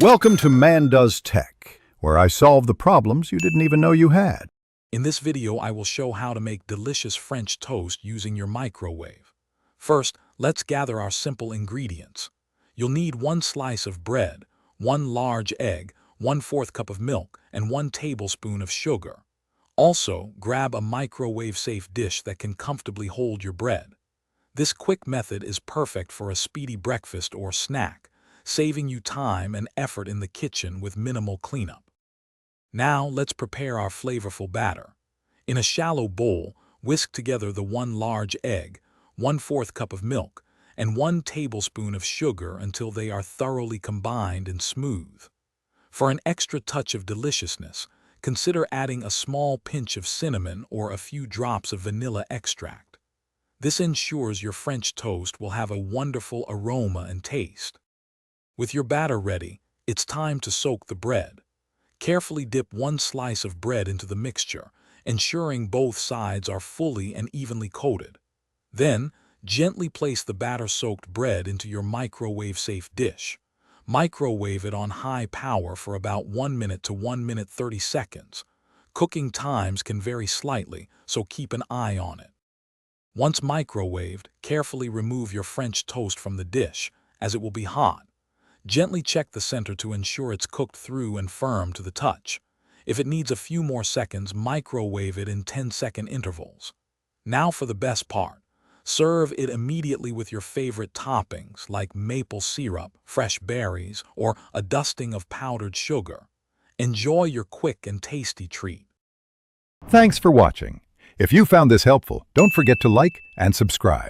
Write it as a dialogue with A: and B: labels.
A: Welcome to Man Does Tech, where I solve the problems you didn't even know you had.
B: In this video, I will show how to make delicious French toast using your microwave. First, let's gather our simple ingredients. You'll need 1 slice of bread, 1 large egg, 1/4 cup of milk, and 1 tablespoon of sugar. Also, grab a microwave-safe dish that can comfortably hold your bread. This quick method is perfect for a speedy breakfast or snack, saving you time and effort in the kitchen with minimal cleanup. Now let's prepare our flavorful batter. In a shallow bowl, whisk together the 1 large egg, 1/4 cup of milk, and 1 tablespoon of sugar until they are thoroughly combined and smooth. For an extra touch of deliciousness, consider adding a small pinch of cinnamon or a few drops of vanilla extract. This ensures your French toast will have a wonderful aroma and taste. With your batter ready, it's time to soak the bread. Carefully dip 1 slice of bread into the mixture, ensuring both sides are fully and evenly coated. Then, gently place the batter-soaked bread into your microwave-safe dish. Microwave it on high power for about 1 minute to 1 minute 30 seconds. Cooking times can vary slightly, so keep an eye on it. Once microwaved, carefully remove your French toast from the dish, as it will be hot. Gently check the center to ensure it's cooked through and firm to the touch. If it needs a few more seconds, microwave it in 10-second intervals. Now for the best part. Serve it immediately with your favorite toppings like maple syrup, fresh berries, or a dusting of powdered sugar. Enjoy your quick and tasty treat.
A: Thanks for watching. If you found this helpful, don't forget to like and subscribe.